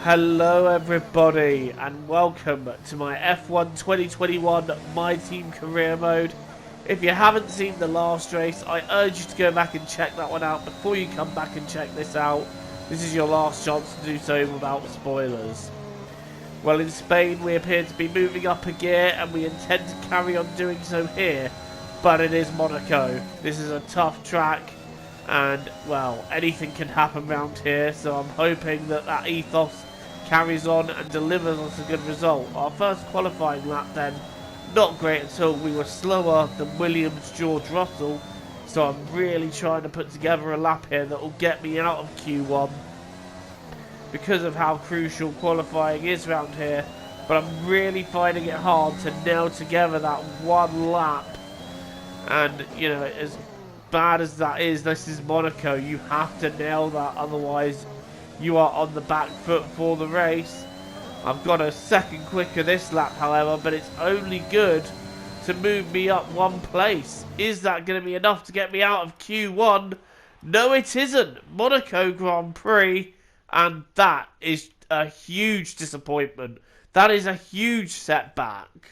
Hello everybody and welcome to my F1 2021 My Team Career Mode. If you haven't seen the last race, I urge you to go back and check that one out before you come back and check this out. This is your last chance to do so without spoilers. Well, in Spain we appear to be moving up a gear and we intend to carry on doing so here, but it is Monaco. This is a tough track and, well, anything can happen around here, so I'm hoping that that ethos carries on and delivers us a good result. Our first qualifying lap then, not great at all. We were slower than Williams, George Russell, so I'm really trying to put together a lap here that will get me out of Q1 because of how crucial qualifying is around here. But I'm really finding it hard to nail together that one lap, and you know, as bad as that is, this is Monaco. You have to nail that, otherwise you are on the back foot for the race. I've got a second quicker this lap, however, but it's only good to move me up one place. Is that going to be enough to get me out of Q1? No, it isn't. Monaco Grand Prix, and that is a huge disappointment. That is a huge setback.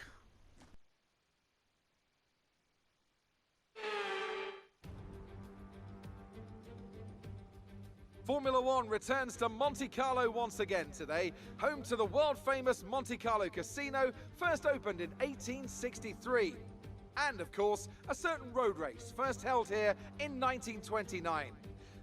Formula One returns to Monte Carlo once again today, home to the world-famous Monte Carlo Casino, first opened in 1863. And, of course, a certain road race, first held here in 1929.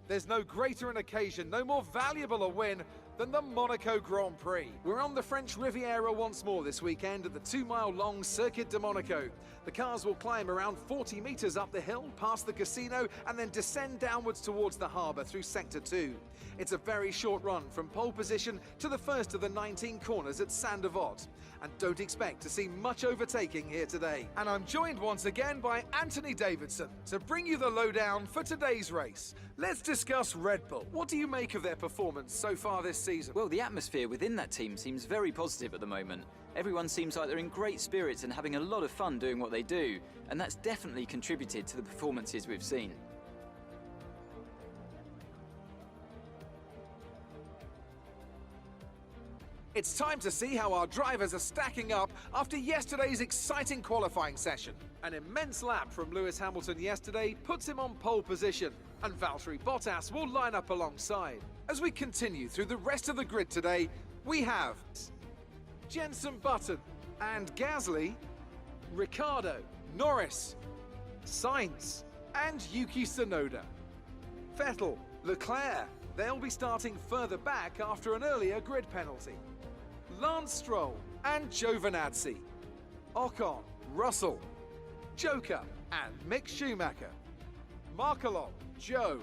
There's no greater an occasion, no more valuable a win than the Monaco Grand Prix. We're on the French Riviera once more this weekend at the 2-mile-long Circuit de Monaco. The cars will climb around 40 metres up the hill, past the casino, and then descend downwards towards the harbour through Sector 2. It's a very short run from pole position to the first of the 19 corners at Saint-Devote. And don't expect to see much overtaking here today. And I'm joined once again by Anthony Davidson to bring you the lowdown for today's race. Let's discuss Red Bull. What do you make of their performance so far this season? Well, the atmosphere within that team seems very positive at the moment. Everyone seems like they're in great spirits and having a lot of fun doing what they do, and that's definitely contributed to the performances we've seen. It's time to see how our drivers are stacking up after yesterday's exciting qualifying session. An immense lap from Lewis Hamilton yesterday puts him on pole position, and Valtteri Bottas will line up alongside. As we continue through the rest of the grid today, we have Jenson Button and Gasly, Ricciardo, Norris, Sainz and Yuki Tsunoda. Vettel, Leclerc, they'll be starting further back after an earlier grid penalty. Lance Stroll and Giovinazzi, Ocon, Russell, Joker and Mick Schumacher, Markelov, Joe,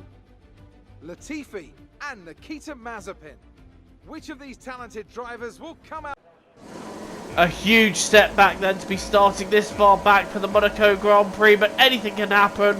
Latifi and Nikita Mazepin. Which of these talented drivers will come out? A huge setback then to be starting this far back for the Monaco Grand Prix, but anything can happen.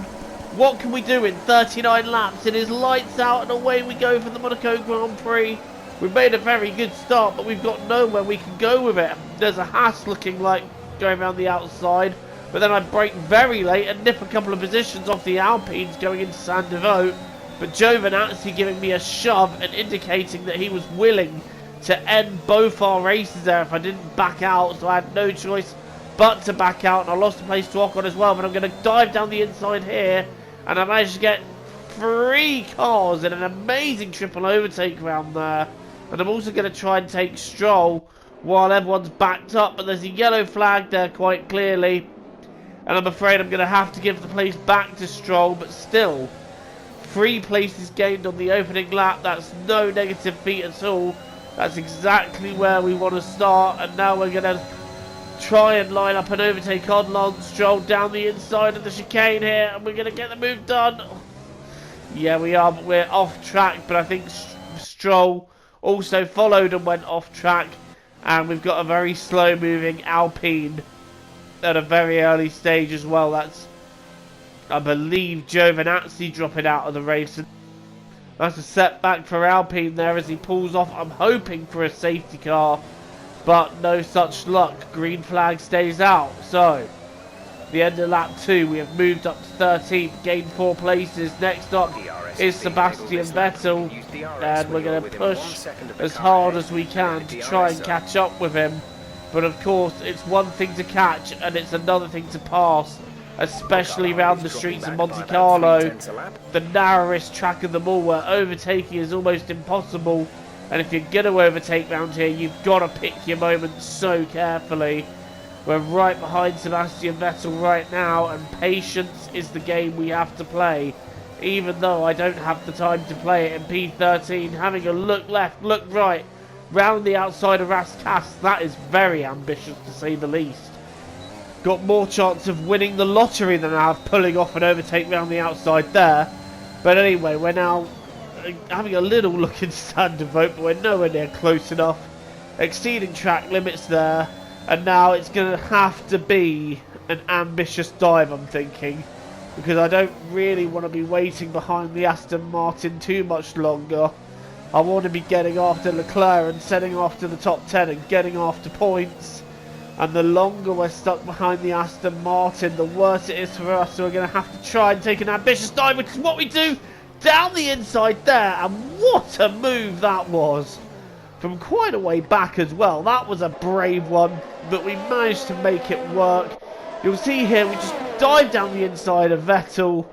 What can we do in 39 laps? It is lights out and away we go for the Monaco Grand Prix. We've made a very good start, but we've got nowhere we can go with it. There's a Haas looking like going around the outside, but then I brake very late and nip a couple of positions off the Alpines going into Saint-Devote. But Giovinazzi giving me a shove and indicating that he was willing to end both our races there if I didn't back out, so I had no choice but to back out, and I lost the place to Ocon as well. But I'm going to dive down the inside here, and I managed to get 3 cars in an amazing triple overtake around there. And I'm also going to try and take Stroll while everyone's backed up, but there's a yellow flag there quite clearly, and I'm afraid I'm going to have to give the place back to Stroll. But still, 3 places gained on the opening lap. That's no negative feat at all. That's exactly where we want to start, and now we're going to try and line up an overtake on Lance Stroll down the inside of the chicane here, and we're going to get the move done. Yeah, we are, but we're off track, but I think Stroll also followed and went off track, and we've got a very slow moving Alpine at a very early stage as well. That's, I believe, Giovinazzi dropping out of the race. That's a setback for Alpine there as he pulls off. I'm hoping for a safety car, but no such luck. Green flag stays out. So the end of lap 2. We have moved up to 13th, gained 4 places. Next up is Sebastian Vettel, and we're going to push as hard as we can to try and catch up with him. But of course, it's one thing to catch and it's another thing to pass, especially around the streets of Monte Carlo, the narrowest track of them all, where overtaking is almost impossible. And if you're going to overtake round here, you've got to pick your moments so carefully. We're right behind Sebastian Vettel right now, and patience is the game we have to play. Even though I don't have the time to play it in P13, having a look left, look right, round the outside of Rascasse, that is very ambitious to say the least. Got more chance of winning the lottery than I have pulling off an overtake round the outside there. But anyway, we're now having a little look in standard vote, but we're nowhere near close enough. Exceeding track limits there. And now it's going to have to be an ambitious dive, I'm thinking. Because I don't really want to be waiting behind the Aston Martin too much longer. I want to be getting after Leclerc and setting off to the top 10 and getting after points. And the longer we're stuck behind the Aston Martin, the worse it is for us. So we're going to have to try and take an ambitious dive, which is what we do down the inside there. And what a move that was. From quite a way back as well. That was a brave one, but we managed to make it work. You'll see here, we just dived down the inside of Vettel.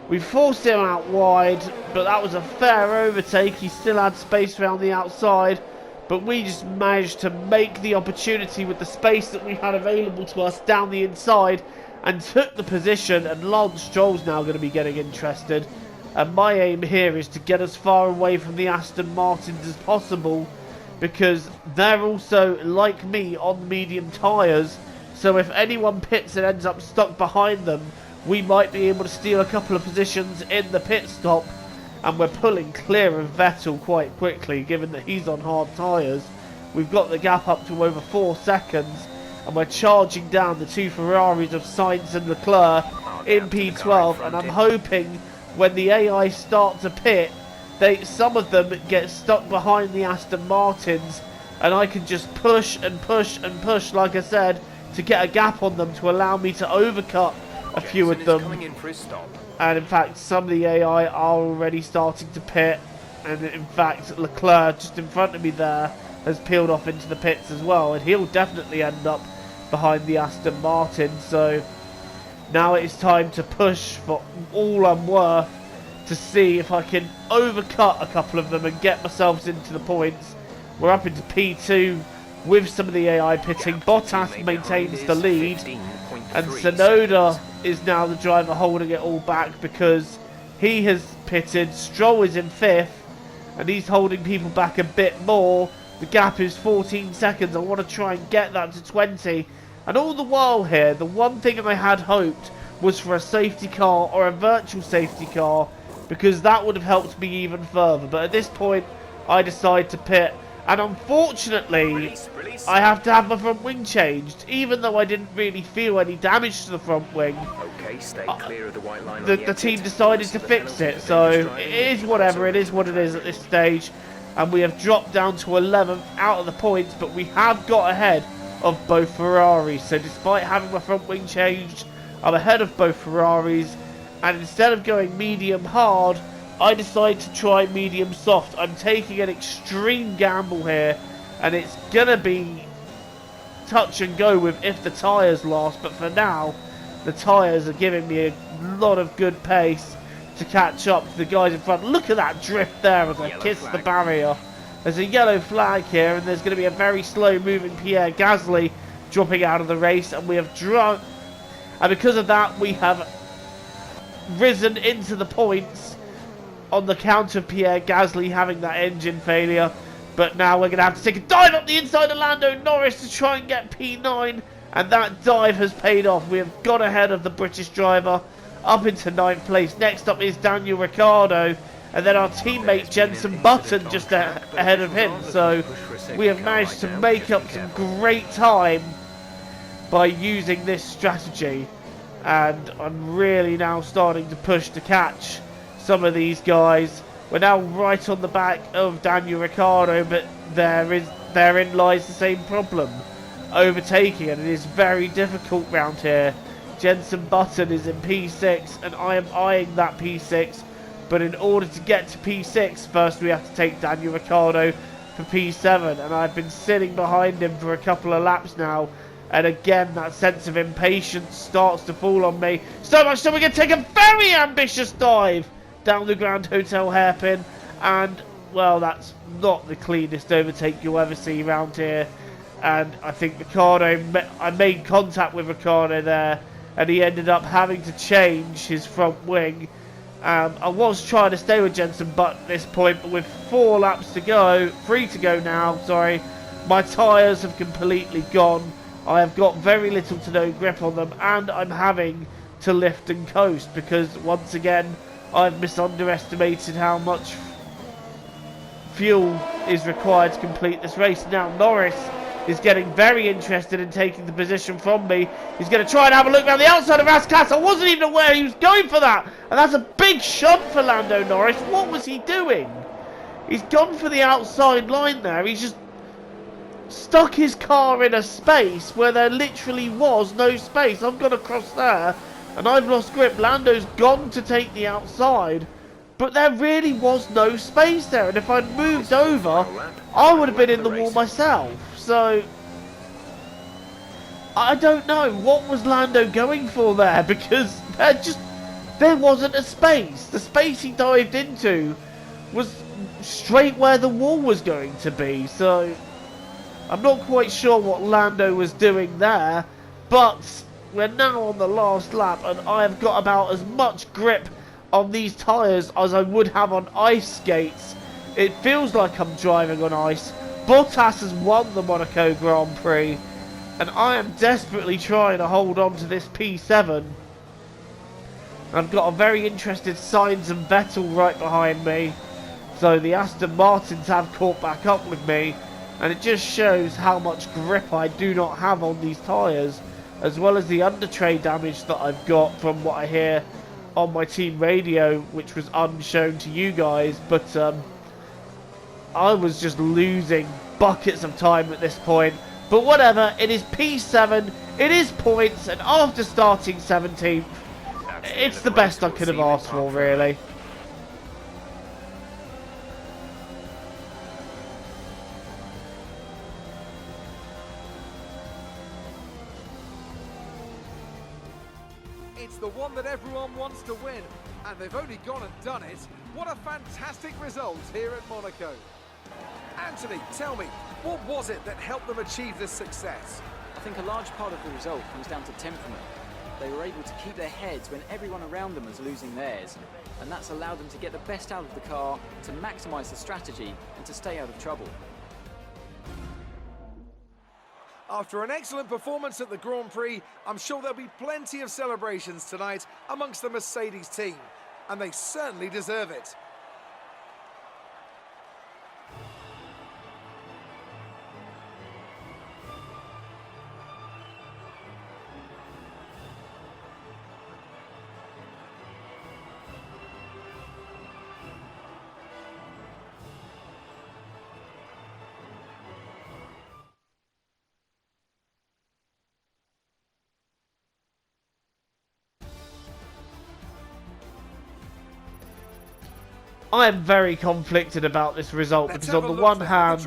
We forced him out wide, but that was a fair overtake. He still had space around the outside, but we just managed to make the opportunity with the space that we had available to us down the inside and took the position. And Lance Stroll's now going to be getting interested. And my aim here is to get as far away from the Aston Martins as possible, because they're also, like me, on medium tyres. So if anyone pits and ends up stuck behind them, we might be able to steal a couple of positions in the pit stop. And we're pulling clear of Vettel quite quickly, given that he's on hard tyres. We've got the gap up to over 4 seconds, and we're charging down the 2 Ferraris of Sainz and Leclerc in P12. And I'm hoping when the AI start to pit, some of them get stuck behind the Aston Martins, and I can just push and push and push, like I said, to get a gap on them to allow me to overcut a few of them. And in fact, some of the AI are already starting to pit, and in fact Leclerc just in front of me there has peeled off into the pits as well, and he'll definitely end up behind the Aston Martin. So now it is time to push for all I'm worth to see if I can overcut a couple of them and get myself into the points. We're up into P2 with some of the AI pitting. Bottas maintains the lead, and Tsunoda is now the driver holding it all back because he has pitted. Stroll is in 5th, and he's holding people back a bit more. The gap is 14 seconds. I want to try and get that to 20. And all the while here, the one thing I had hoped was for a safety car or a virtual safety car, because that would have helped me even further. But at this point, I decide to pit. And unfortunately, I have to have my front wing changed, even though I didn't really feel any damage to the front wing. Okay, stay clear of the white line. The team decided to fix it, so it is whatever. It is what it is at this stage. And we have dropped down to 11th out of the points, but we have got ahead of both Ferraris. So despite having my front wing changed, I'm ahead of both Ferraris. And instead of going medium hard, I decide to try medium soft. I'm taking an extreme gamble here, and it's gonna be touch and go with if the tyres last. But for now, the tyres are giving me a lot of good pace to catch up to the guys in front. Look at that drift there as I kiss the barrier. There's a yellow flag here, and there's going to be a very slow moving Pierre Gasly dropping out of the race, and we have drunk. And because of that, we have risen into the points on the count of Pierre Gasly having that engine failure. But now we're going to have to take a dive up the inside of Lando Norris to try and get P9. And that dive has paid off. We have got ahead of the British driver up into 9th place. Next up is Daniel Ricciardo. And then our teammate Jenson Button just ahead of him. So we have managed to make up some great time by using this strategy. And I'm really now starting to push to catch some of these guys. We're now right on the back of Daniel Ricciardo, but therein lies the same problem. Overtaking, and it is very difficult round here Jenson Button is in P6 and I am eyeing that P6. But in order to get to P6, first we have to take Daniel Ricciardo for P7. And I've been sitting behind him for a couple of laps now. And again, that sense of impatience starts to fall on me. So much so we're going to take a very ambitious dive down the Grand Hotel hairpin. And, well, that's not the cleanest overtake you'll ever see around here. And I think I made contact with Ricciardo there. And he ended up having to change his front wing. I was trying to stay with Jenson Button at this point, but with 3 to go now, sorry, my tyres have completely gone. I have got very little to no grip on them, and I'm having to lift and coast because, once again, I've misunderestimated how much fuel is required to complete this race. Now, Norris is getting very interested in taking the position from me. He's going to try and have a look around the outside of Ascas. I wasn't even aware he was going for that. And that's a big shot for Lando Norris. What was he doing? He's gone for the outside line there. He's just stuck his car in a space where there literally was no space. I've gone across there and I've lost grip. Lando's gone to take the outside. But there really was no space there. And if I'd moved over, I would have been in the wall myself. So, I don't know. What was Lando going for there? Because there wasn't a space. The space he dived into was straight where the wall was going to be. So, I'm not quite sure what Lando was doing there. But, we're now on the last lap. And I have got about as much grip on these tyres as I would have on ice skates. It feels like I'm driving on ice. Bottas has won the Monaco Grand Prix, and I am desperately trying to hold on to this P7. I've got a very interested Sainz and Vettel right behind me, so the Aston Martins have caught back up with me, and it just shows how much grip I do not have on these tyres, as well as the under-tray damage that I've got from what I hear on my team radio, which was unshown to you guys, but I was just losing buckets of time at this point. But whatever, it is P7, it is points, and after starting 17th, it's the best I could have asked for, really. It's the one that everyone wants to win, and they've only gone and done it. What a fantastic result here at Monaco. Anthony, tell me, what was it that helped them achieve this success? I think a large part of the result comes down to temperament. They were able to keep their heads when everyone around them was losing theirs, and that's allowed them to get the best out of the car, to maximise the strategy, and to stay out of trouble. After an excellent performance at the Grand Prix, I'm sure there'll be plenty of celebrations tonight amongst the Mercedes team, and they certainly deserve it. I am very conflicted about this result because on the one hand,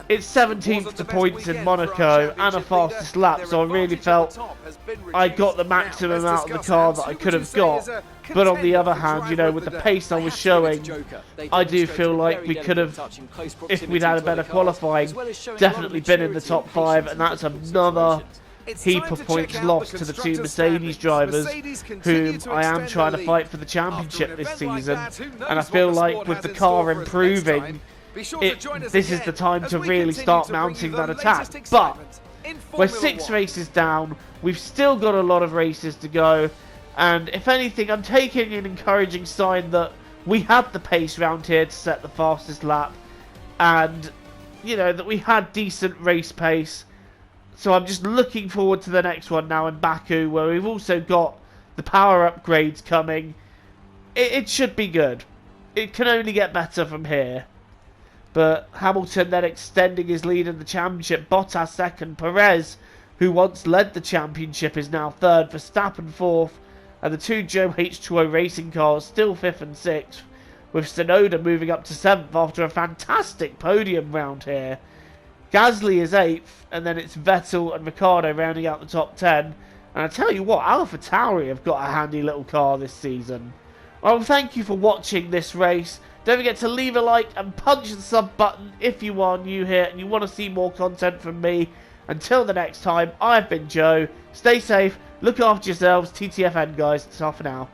it's 17th to points in Monaco and a fastest lap, so I really felt I got the maximum out of the car that I could have got. But on the other hand, you know, with the pace I was showing, I do feel like we could have, if we'd had a better qualifying, definitely been in the top 5, and that's another heap of points lost to the two Mercedes drivers, whom I am trying to fight for the championship this season. And I feel like with the car improving, this is the time to really start mounting that attack. But we're 6 races down, we've still got a lot of races to go, and if anything, I'm taking an encouraging sign that we had the pace round here to set the fastest lap, and you know, that we had decent race pace. So I'm just looking forward to the next one now in Baku, where we've also got the power upgrades coming. It should be good. It can only get better from here. But Hamilton then extending his lead in the championship. Bottas second. Perez who once led the championship, is now third, Verstappen fourth, and the two Joe H2O racing cars still fifth and sixth, with Tsunoda moving up to seventh after a fantastic podium round here. Gasly is eighth, and then it's Vettel and Ricciardo rounding out the top 10. And I tell you what, AlphaTauri have got a handy little car this season. Well, thank you for watching this race. Don't forget to leave a like and punch the sub button if you are new here and you want to see more content from me. Until the next time, I've been Joe. Stay safe, look after yourselves, TTFN guys. Ta for now.